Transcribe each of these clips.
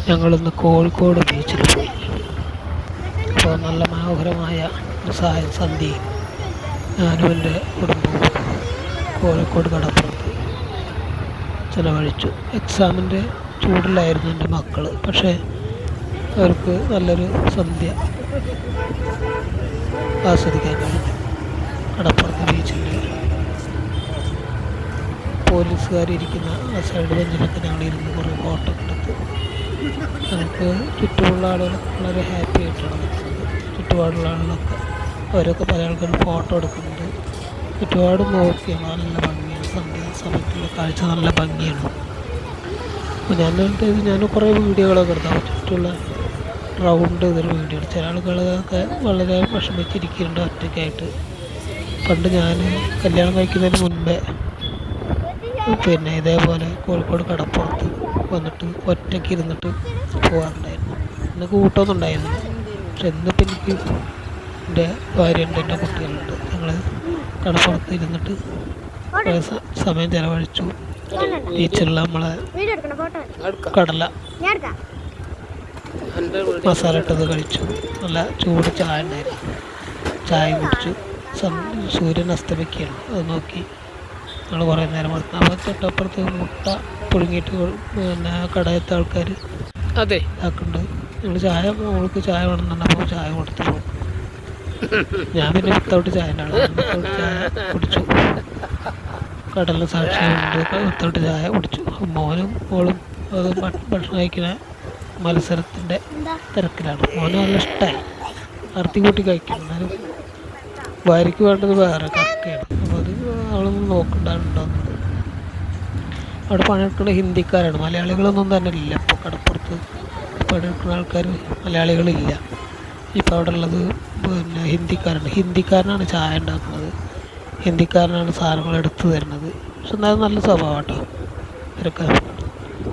ഞങ്ങളിന്ന് കോഴിക്കോട് ബീച്ചിൽ പോയി. അപ്പോൾ നല്ല മനോഹരമായ ഒരു സന്ധ്യയും ഞാനും എൻ്റെ കുടുംബവും കോഴിക്കോട് കടപ്പുറത്ത് ചിലവഴിച്ചു. എക്സാമിൻ്റെ ചൂടിലായിരുന്നു എൻ്റെ മക്കൾ, പക്ഷേ അവർക്ക് നല്ലൊരു സന്ധ്യ ആസ്വദിക്കാൻ കഴിഞ്ഞു. കടപ്പുറത്ത് ബീച്ചിൻ്റെ പോലീസുകാരിയിരിക്കുന്ന ആ സൈഡ് ബെഞ്ചിലൊക്കെ ഞങ്ങളിരുന്ന് കുറേ ഫോട്ടോ ഒക്കെ എടുത്ത്. നമുക്ക് ചുറ്റുമുള്ള ആളുകളൊക്കെ വളരെ ഹാപ്പി ആയിട്ടാണ് നിൽക്കുന്നത്. ചുറ്റുപാടുള്ള ആളുകളൊക്കെ അവരൊക്കെ പല ആൾക്കാരും ഫോട്ടോ എടുക്കുന്നുണ്ട്. ചുറ്റുപാട് നോക്കിയാൽ നല്ല ഭംഗിയാണ്. സന്ധ്യ സമയത്തുള്ള കാഴ്ച നല്ല ഭംഗിയാണ്. അപ്പോൾ ഞാൻ കുറേ വീഡിയോകളൊക്കെ എടുത്തു. ചുറ്റുമുള്ള റൗണ്ട് ചെയ്തൊരു വീഡിയോ. ചില ആളുകളൊക്കെ വളരെ വിഷമിച്ചിരിക്കുന്നുണ്ട് ഒറ്റയ്ക്കായിട്ട്. പണ്ട് ഞാൻ കല്യാണം കഴിക്കുന്നതിന് മുൻപേ ഇതേപോലെ കോഴിക്കോട് കടപ്പുറത്ത് വന്നിട്ട് ഒറ്റയ്ക്ക് ഇരുന്നിട്ട് പോകാറുണ്ടായിരുന്നു. ഇന്ന് കൂട്ടമൊന്നും ഉണ്ടായിരുന്നില്ല. പക്ഷെ ഇന്നിപ്പോൾ എനിക്ക് എൻ്റെ ഭാര്യയുണ്ട്, എൻ്റെ കുട്ടികളുണ്ട്. ഞങ്ങൾ കടപ്പുറത്ത് ഇരുന്നിട്ട് സമയം ചിലവഴിച്ചു. ബീച്ചിലുള്ള നമ്മളെ കടല മസാല ഇട്ടത് കഴിച്ചു. നല്ല ചൂട് ചായ ഉണ്ടായിരുന്നു. ചായ കുടിച്ചു. സൂര്യൻ അസ്തമിക്കുകയാണ്. അത് നോക്കി ഞങ്ങൾ കുറേ നേരം കൊടുത്തു. അപ്പോൾ തൊട്ടപ്പുറത്ത് മുട്ട പുഴുങ്ങിയിട്ട് കടയത്തെ ആൾക്കാർ അതെ ഇതാക്കുന്നുണ്ട്. ഞങ്ങൾ മോൾക്ക് ചായ വേണമെന്നുണ്ടപ്പോൾ ചായ കൊടുത്തു പോകും. ഞാൻ പിന്നെ വിത്തൗട്ട് ചായ വിത്തൗട്ട് ചായ കുടിച്ചു. കടലിന് സാക്ഷിയുണ്ട്. വിത്തൗട്ട് ചായ കുടിച്ചു. മോനും മോളും അത് ഭക്ഷണം കഴിക്കുന്ന മത്സരത്തിൻ്റെ തിരക്കിലാണ്. മോന് നല്ല ഇഷ്ടമായി. അറുത്തി കൂട്ടി കഴിക്കണം. എന്നാലും ഭാര്യയ്ക്ക് വേണ്ടത് വേറെ കക്കയാണ്. അപ്പോൾ അത് അവളൊന്നും നോക്കണ്ടാകുന്നുണ്ട്. അവിടെ പണിയെടുക്കുന്ന ഹിന്ദിക്കാരാണ്. മലയാളികളൊന്നും തന്നെ ഇല്ല. ഇപ്പോൾ കടപ്പുറത്ത് പണിയെടുക്കുന്ന ആൾക്കാർ മലയാളികളില്ല. ഇപ്പോൾ അവിടെ ഉള്ളത് ഹിന്ദിക്കാരനാണ് ചായ ഉണ്ടാക്കുന്നത്. ഹിന്ദിക്കാരനാണ് സാധനങ്ങൾ എടുത്തു തരുന്നത്. പക്ഷെ എന്നാലും നല്ല സ്വഭാവം കേട്ടോ.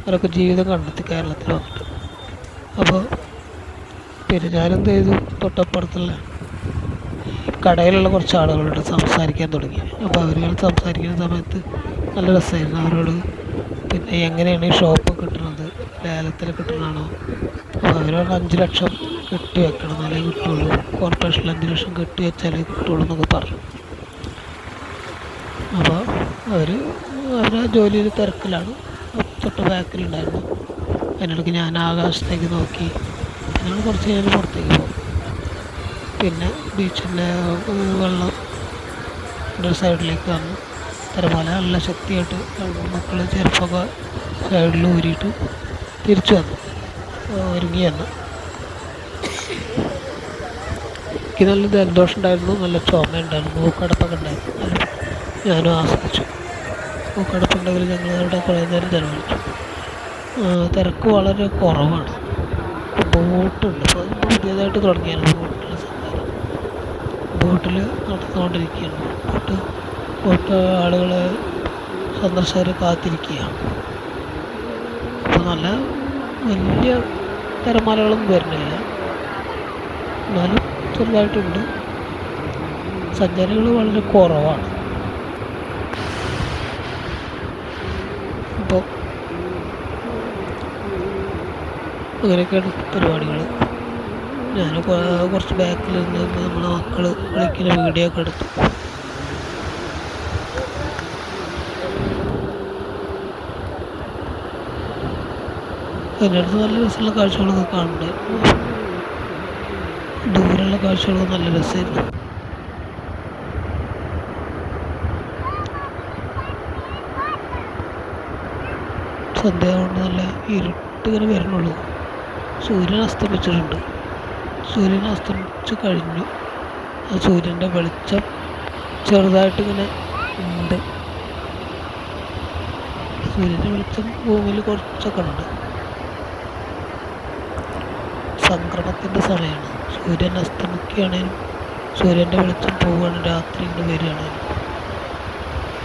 അവരൊക്കെ ജീവിതം കണ്ടെത്തി കേരളത്തിൽ വന്നിട്ട്. അപ്പോൾ ഞാനെന്ത് ചെയ്തു, തൊട്ടപ്പുറത്തുള്ള കടയിലുള്ള കുറച്ച് ആളുകളോട് സംസാരിക്കാൻ തുടങ്ങി. അപ്പോൾ അവരുകൾ സംസാരിക്കുന്ന സമയത്ത് നല്ല രസമായിരുന്നു. അവരോട് എങ്ങനെയാണ് ഈ ഷോപ്പ് കിട്ടുന്നത്, ലേലത്തിൽ കിട്ടുന്നതാണോ? അപ്പോൾ അവരോട് 5 ലക്ഷം കെട്ടി വെക്കണം എന്നാലേ കിട്ടുള്ളൂ, കോർപ്പറേഷനിൽ 5 ലക്ഷം കെട്ടി വെച്ചാലേ കിട്ടുള്ളൂ എന്നൊക്കെ പറഞ്ഞു. അപ്പോൾ അവരുടെ ജോലിയിൽ തിരക്കിലാണ്. തൊട്ട് ബാക്കിലുണ്ടായിരുന്നു. അതിനിടയ്ക്ക് ഞാൻ ആകാശത്തേക്ക് നോക്കി. ഞങ്ങൾ കുറച്ച് കഴിഞ്ഞ് പുറത്തേക്ക് പോകും. പിന്നെ ബീച്ചിൻ്റെ വെള്ളം സൈഡിലേക്ക് വന്നു. തിരമാല നല്ല ശക്തിയായിട്ട് മക്കൾ ചെരുപ്പൊക്കെ സൈഡിൽ ഊരിയിട്ട് തിരിച്ചു വന്നു, ഒരുങ്ങി വന്നു. എനിക്ക് നല്ല ജലദോഷം ഉണ്ടായിരുന്നു, നല്ല ചുമ ഉണ്ടായിരുന്നു, മൂക്കടപ്പൊക്കെ ഉണ്ടായിരുന്നു. ഞാനും ആസ്വദിച്ചു. മൂക്കടപ്പുണ്ടെങ്കിൽ ഞങ്ങൾ അവിടെ കുറേ നേരം ചിലവഴിച്ചു. തിരക്ക് വളരെ കുറവാണ്. ബോട്ടുണ്ട്. അപ്പോൾ പുതിയതായിട്ട് തുടങ്ങിയാണ് ബോട്ടിൽ സഞ്ചാരം. ബോട്ടിൽ നടന്നുകൊണ്ടിരിക്കുകയാണ്. ബോട്ട് ആളുകളെ സന്ദർശകരെ കാത്തിരിക്കുകയാണ്. അപ്പോൾ നല്ല വലിയ തിരമാലകളൊന്നും വരുന്നില്ല, എന്നാലും ചെറുതായിട്ടുണ്ട്. സഞ്ചാരികൾ വളരെ കുറവാണ്. അപ്പോൾ അങ്ങനെയൊക്കെയാണ് പരിപാടികൾ. ഞാൻ കുറച്ച് ബാക്കിൽ നിന്ന് നമ്മളെ മക്കൾ കളിക്കുന്ന വീഡിയോ ഒക്കെ എടുത്തു. അതിനടുത്ത് നല്ല രസമുള്ള കാഴ്ചകളൊക്കെ കാണുന്നുണ്ടായിരുന്നു. ദൂരെയുള്ള കാഴ്ചകളൊക്കെ നല്ല രസമായിരുന്നു. സന്ധ്യ കൊണ്ട് നല്ല ഇരുട്ടിങ്ങനെ വരുന്നുള്ളൂ. സൂര്യൻ അസ്തമിച്ചിട്ടുണ്ട്. സൂര്യൻ അസ്തമിച്ച് കഴിഞ്ഞു. ആ സൂര്യൻ്റെ വെളിച്ചം ചെറുതായിട്ടിങ്ങനെ ഉണ്ട്. സൂര്യൻ്റെ വെളിച്ചം ഭൂമിയിൽ കുറച്ചൊക്കെ ഉണ്ട്. സംക്രമത്തിൻ്റെ സമയമാണ്. സൂര്യൻ അസ്തമിക്കുകയാണെങ്കിലും സൂര്യൻ്റെ വെളിച്ചം പോവുകയാണ്, രാത്രി ഇങ്ങനെ വരികയാണെങ്കിലും.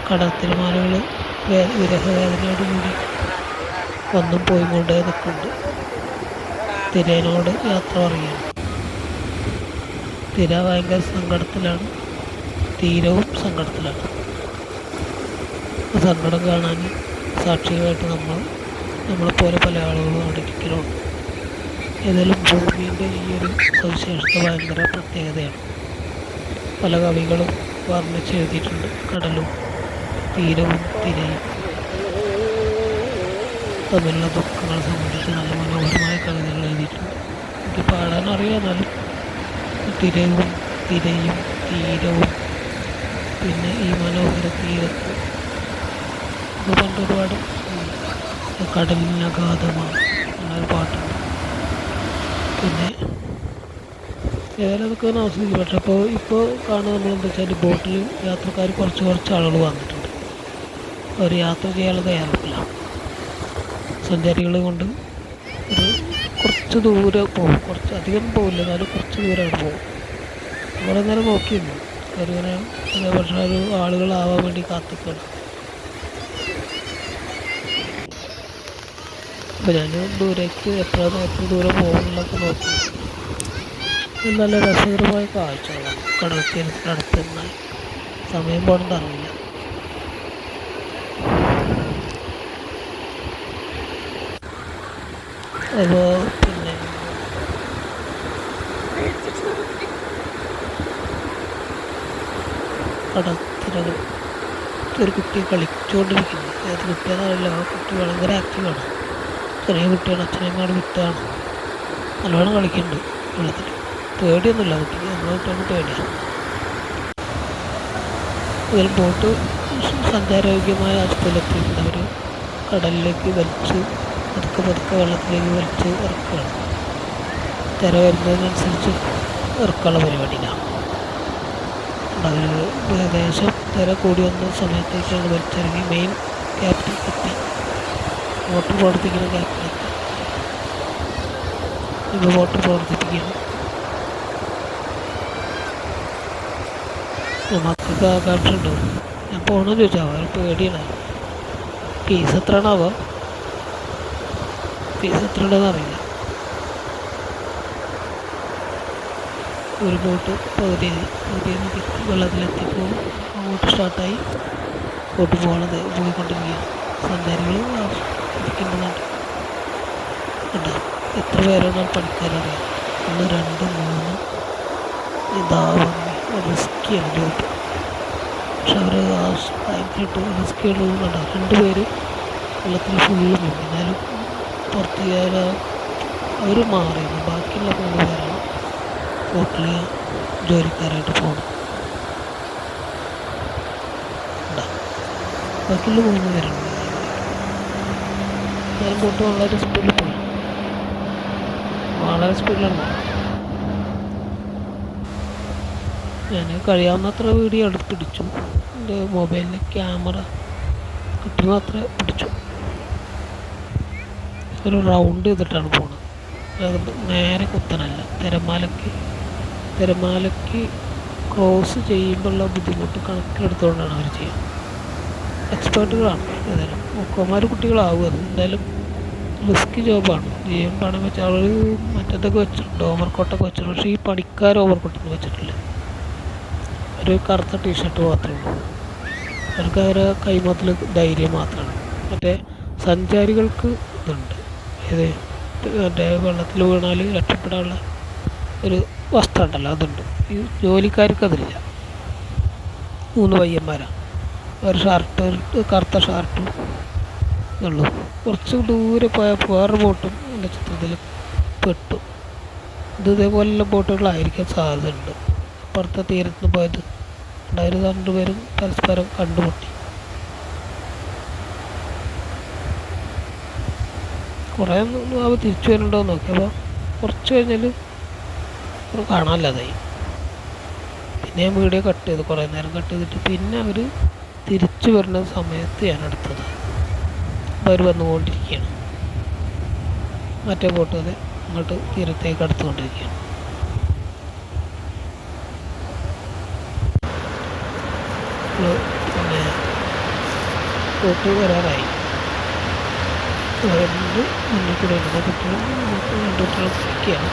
കടൽ തിരമാലകൾ വിരഹവേദനയോടുകൂടി വന്നും പോയി കൊണ്ടേ നിൽക്കുന്നുണ്ട്. തിരേനോട് യാത്ര പറയുകയാണ്. തിര ഭയങ്കര സങ്കടത്തിലാണ്, തീരവും സങ്കടത്തിലാണ്. സങ്കടം കാണാൻ സാക്ഷികളായിട്ട് നമ്മളെപ്പോലെ പല ആളുകളും അവിടെ ഇരിക്കലുണ്ട്. ഏതായാലും ഭൂമിൻ്റെ ഈ ഒരു സവിശേഷത ഭയങ്കര പ്രത്യേകതയാണ്. പല കവികളും വർണ്ണിച്ചെഴുതിയിട്ടുണ്ട്. കടലും തീരവും തിരയും തമ്മിലുള്ള ദുഃഖങ്ങളെ സംബന്ധിച്ച് നല്ല മനോഹരമായ കവിതകൾ എഴുതിയിട്ടുണ്ട്. എനിക്ക് പാടാൻ അറിയാമെന്നാലും തിരയും തിരയും തീരവും പിന്നെ ഈ മനോഹര തീരത്ത് ഇത് പണ്ട് ഒരുപാട് കടലിനഗാധമാണ് എന്നൊരു പാട്ടുണ്ട്. പിന്നെ ഏതായാലും അതൊക്കെ ഒന്ന് ആസ്വദിക്കും. പക്ഷെ ഇപ്പോൾ കാണുക നമ്മളെന്താ വെച്ചാൽ ബോട്ടിൽ യാത്രക്കാർ കുറച്ച് ആളുകൾ വന്നിട്ടുണ്ട്. അവർ യാത്ര ചെയ്യാനുള്ള തയ്യാറെടുപ്പില്ല. സഞ്ചാരികൾ കൊണ്ട് ഒരു കുറച്ച് ദൂരെ പോകും, കുറച്ച് അധികം പോകില്ല, എന്നാലും കുറച്ച് ദൂരം അവിടെ പോകും. കുറേ നേരം നോക്കിയിരുന്നു അവരിങ്ങനെ പക്ഷേ ഒരു ആളുകളാവാൻ വേണ്ടി കാത്തിക്കണം. അപ്പോൾ ഞാൻ ദൂരേക്ക് എത്ര ദൂരം പോകുന്നുള്ളതൊക്കെ നോക്കി. നല്ല രസകരമായ കാഴ്ചകളാണ്. കടൽ തീരത്തിനടുത്ത് നിന്നാൽ സമയം പോകണമെന്ന് അറിയില്ല. അപ്പോൾ പിന്നെ കടൽത്തിരകൾ ഒരു കുട്ടി കളിച്ചുകൊണ്ടിരിക്കുന്നു. ഏത് കുട്ടിയാണെന്നറിയില്ല. ആ കുട്ടി ഭയങ്കര ആക്റ്റീവാണ്. ചെറിയ കുട്ടിയാണ്, അച്ഛനമ്മയോട് വിട്ടാണ്. നല്ലോണം കളിക്കുന്നുണ്ട് വെള്ളത്തിൽ. പേടിയൊന്നുമില്ല കുട്ടിക്ക്, നമ്മളെ കുട്ടിയാണ് പേടിയാണ്. അതിൽ ബോട്ട് സഞ്ചാരയോഗ്യമായ അവസ്ഥയിലെത്തിയിട്ടുണ്ട്. അവർ കടലിലേക്ക് വലിച്ച് പതുക്കെ വെള്ളത്തിലേക്ക് വലിച്ച് ഇറക്കുകയാണ്. തിര വരുന്നതിനനുസരിച്ച് ഇറക്കാനുള്ള പരിപാടിയിലാണ്. അവർ ഏകദേശം തിര കൂടി വന്ന സമയത്തേക്കാണ് വലിച്ചിറങ്ങി മെയിൻ ക്യാപ്പിൽ എത്തി. മോട്ടർ പ്രവർത്തിക്കുന്ന ക്യാപ്പിലെത്തി. ഇപ്പോൾ മോട്ടർ പ്രവർത്തിപ്പിക്കുന്നു. മക്കൾക്ക് ആകാംക്ഷ ഉണ്ടാവും. ഞാൻ പോകണമെന്ന് ചോദിച്ചാൽ അവർ പേടിയാണ്. ഫീസ് എത്രയാണാവോ? ഫീസ് എത്ര ഉണ്ടെന്ന് അറിയില്ല. ഒരു ബോട്ട് പകുതിയിൽ വെള്ളത്തിലെത്തിപ്പോൾ ബോട്ട് സ്റ്റാർട്ടായി. ബോട്ട് പോയിക്കൊണ്ടിരിക്കുകയാണ്. സഞ്ചാരികൾ ഇരിക്കുന്നുണ്ട്. കണ്ടോ എത്ര പേരാണെന്ന് പണിക്കാരറിയാം. 1 2 3 ഇതാ റിസ്ക്കിയാണ് ബോട്ട്. പക്ഷെ അവർ ഭയങ്കരമായിട്ട് റിസ്ക് ഉള്ളത് കണ്ടോ. 2 പേര് വെള്ളത്തിൽ ഫുള്ള് മുങ്ങി. എന്നാലും പുറത്ത് അവർ മാറിയിരുന്നു. ബാക്കിയുള്ള 3 പേരാണ് ബോട്ടിൽ ജോലിക്കാരായിട്ട് പോകുന്നത്. ബാക്കിയുള്ള 3 പേരാണ്. എന്നാലും ബോട്ട് വളരെ സ്പീഡിൽ പോയി. വളരെ സ്പീഡിലാണ് പോകുന്നത്. ഞാൻ കഴിയാവുന്നത്ര വീഡിയോ എടുത്ത് പിടിച്ചു. എൻ്റെ മൊബൈലിൽ ക്യാമറ കിട്ടുന്നത്ര പിടിച്ചു. ഒരു റൗണ്ട് ചെയ്തിട്ടാണ് പോകുന്നത്. നേരെ കുത്തനല്ല. തിരമാലയ്ക്ക് ക്രോസ് ചെയ്യുമ്പോഴുള്ള ബുദ്ധിമുട്ട് കണക്കിലെടുത്തുകൊണ്ടാണ് അവർ ചെയ്യുന്നത്. എക്സ്പേർട്ടുകളാണ്. ഏതായാലും മുക്കന്മാർ കുട്ടികളാവും. അത് എന്തായാലും റിസ്ക് ജോബാണ്. ജീവൻ പണം വെച്ചാൽ അവർ മറ്റേതൊക്കെ വെച്ചിട്ടുണ്ട്, ഓവർകോട്ടൊക്കെ വെച്ചിട്ടുണ്ട്. പക്ഷേ ഈ പണിക്കാർ ഓവർകോട്ടൊന്നും വെച്ചിട്ടില്ല. ഒരു കറുത്ത ടീഷർട്ട് മാത്രമേ ഉള്ളൂ. അവർക്ക് അവരെ കൈമുതൽ ധൈര്യം മാത്രമാണ്. മറ്റേ സഞ്ചാരികൾക്ക് ഇതുണ്ട്. ഇത് മറ്റേ വെള്ളത്തിൽ വീണാൽ രക്ഷപ്പെടാനുള്ള ഒരു വസ്ത്രം ഉണ്ടല്ലോ, അതുണ്ട്. ഈ ജോലിക്കാർക്ക് അതില്ല. 3 പയ്യന്മാരാണ്. ഒരു കറുത്ത ഷർട്ടും ഇതുള്ളൂ. കുറച്ച് ദൂരെ പോയപ്പോൾ വേറെ ബോട്ടും എൻ്റെ ചിത്രത്തിൽ പെട്ടു. ഇതേപോലെയുള്ള ബോട്ടുകളായിരിക്കാൻ സാധ്യതയുണ്ട്. അപ്പുറത്തെ തീരത്ത് പോയത് അവർ 2 പേരും പരസ്പരം കണ്ടുമുട്ടി. കുറേ അവ തിരിച്ചു വരുന്നുണ്ടോ എന്ന് നോക്കിയപ്പോൾ കുറച്ച് കഴിഞ്ഞാൽ കാണാനില്ലാതായി. പിന്നെ ഞാൻ വീഡിയോ കട്ട് ചെയ്തു. കുറേ നേരം കട്ട് ചെയ്തിട്ട് പിന്നെ അവർ തിരിച്ചു വരുന്ന സമയത്ത് ഞാൻ എടുത്തത്. അപ്പോൾ അവർ വന്നുകൊണ്ടിരിക്കുകയാണ്. മറ്റേ ബോട്ട് അത് അങ്ങോട്ട് തീരത്തേക്ക് അടുത്തുകൊണ്ടിരിക്കുകയാണ്. പിന്നെ ബോട്ട് വരാറായി. മുന്നിൽ കൂടെ കുട്ടികൾ 2 കുട്ടികൾ കളിക്കുകയാണ്.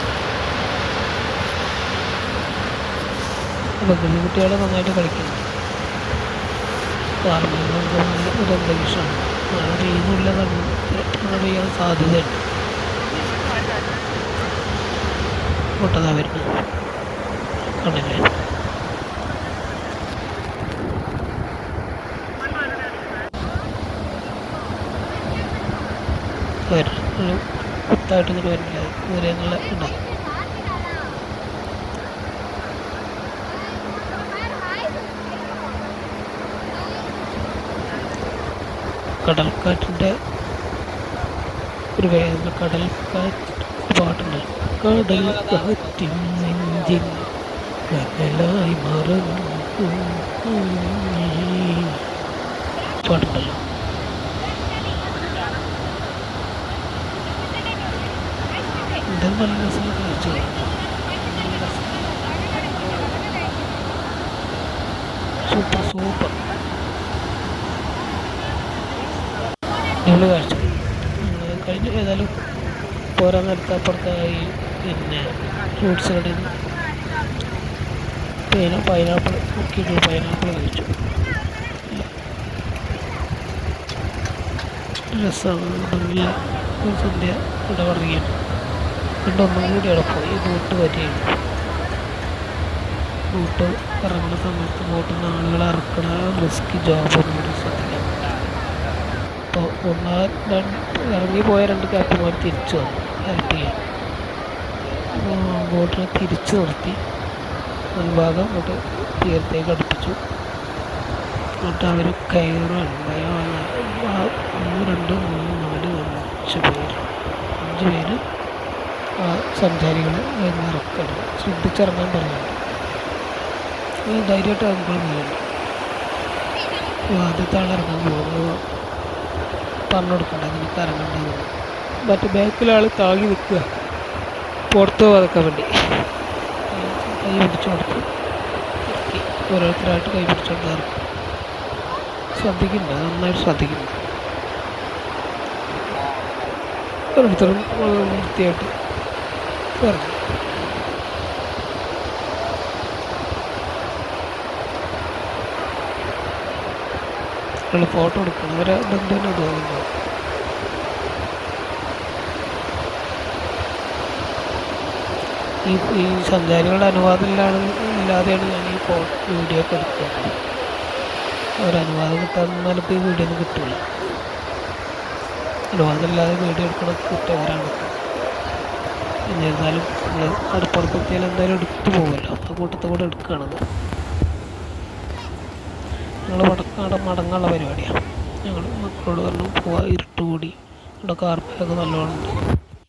അപ്പോൾ കുട്ടികളെ നന്നായിട്ട് കളിക്കുന്നുണ്ട്. ഒരു അന്തരീക്ഷമാണ്. മഴ പെയ്യുന്നില്ല, മഴ പെയ്യാൻ സാധ്യതയുണ്ട്. പൊട്ടതാ വരുന്നത് കണ്ടില്ലേ. ഒരു കുത്തായിട്ട് ഇങ്ങനെ വരില്ല ദൂരെ നിന്നുള്ള ഉണ്ടോ. കടൽക്കാറ്റിൻ്റെ ഒരു വേദന, കടൽക്കാറ്റ് പാട്ടുണ്ട്. കടൽ കാറ്റിൻ നെഞ്ചിൽ കടലായി മറന്നു പാട്ടുണ്ടല്ലോ. ഇത് നല്ല രസമുള്ള കാഴ്ചകളാണ്. സൂപ്പർ സൂപ്പർ അടിപൊളി കാഴ്ച. കഴിഞ്ഞ് ഏതായാലും പോരാൻ നേരത്തെ അപ്പുറത്തായി പിന്നെ ഫ്രൂട്ട്സ് കടയിൽ നിന്ന് പൈനാപ്പിൾ നോക്കിയിട്ട് പൈനാപ്പിൾ കഴിച്ചു. രസമാണ്. ഭംഗിയുള്ള സന്ധ്യ ഇവിടെ പറയുകയാണ്. രണ്ടൊന്നും കൂടി അവിടെ പോയി ബോട്ട് വരികയാണ്. ബോട്ട് ഇറങ്ങുന്ന സമയത്ത് ബോട്ടിൽ നിന്ന് ആളുകളെ ഇറക്കണ റിസ്ക് ജോബൊന്നും കൂടി ശ്രദ്ധിക്കണം. അപ്പോൾ ഇറങ്ങിപ്പോയ രണ്ട് ക്യാപ്റ്റന്മാർ തിരിച്ചു വന്നു ഹെൽപ്പ് ചെയ്യാൻ. ബോട്ടിനെ തിരിച്ചു നിർത്തി മുൻഭാഗം അങ്ങോട്ട് തീരത്തേക്ക് അടുപ്പിച്ചു. എന്നിട്ട് അവർ കയറുകയാണ്. 1 2 3 4 5 പേര് ആ സഞ്ചാരികളെ ഇറക്കണം. ശ്രദ്ധിച്ചിറങ്ങാൻ പറയുന്നുണ്ട്. ധൈര്യമായിട്ട് ഇറങ്ങാൻ പോകുന്നുണ്ട്. ആദ്യത്തെ ആൾ ഇറങ്ങാൻ പോകുന്നത് പറഞ്ഞു കൊടുക്കണ്ട നിനക്ക് ഇറങ്ങേണ്ടത്. മറ്റേ ബാക്കിലാൾ താങ്ങി നിൽക്കുക പുറത്ത് പോകാൻ വേണ്ടി. കൈ പിടിച്ചു കൊടുത്ത് ഓരോരുത്തരായിട്ട് കൈ പിടിച്ചോണ്ട് ഇറക്കും. ശ്രദ്ധിക്കുന്നുണ്ട്, നന്നായിട്ട് ശ്രദ്ധിക്കുന്നു. ഓരോരുത്തരും വൃത്തിയായിട്ട് ഇറങ്ങും. ഫോട്ടോ എടുക്കണം. അവരെ ബന്ധുവിനെ തോന്നുന്നു. ഈ സഞ്ചാരികളുടെ അനുവാദം ഇല്ലാതെയാണ് ഞാൻ ഈ വീഡിയോ ഒക്കെ എടുക്കുന്നത്. ഒരനുവാദം കിട്ടാന്നാലിപ്പോൾ ഈ വീഡിയോ ഒന്നും കിട്ടില്ല. അനുവാദമില്ലാതെ വീഡിയോ എടുക്കണമൊക്കെ കുറ്റകരമാണ്. എന്നിരുന്നാലും നമ്മൾ അടുപ്പുറത്തെത്തിയാൽ എന്തായാലും എടുത്തു പോകുമല്ലോ. ആ കൂട്ടത്തെ കൂടെ എടുക്കുകയാണത്. ഞങ്ങൾ മടങ്ങാനുള്ള പരിപാടിയാണ്. ഞങ്ങൾ മക്കളോട് പറഞ്ഞു പോവാ, ഇരുട്ട് കൂടി ഇവിടെ കാർപ്പയൊക്കെ നല്ലോണം ഉണ്ട്.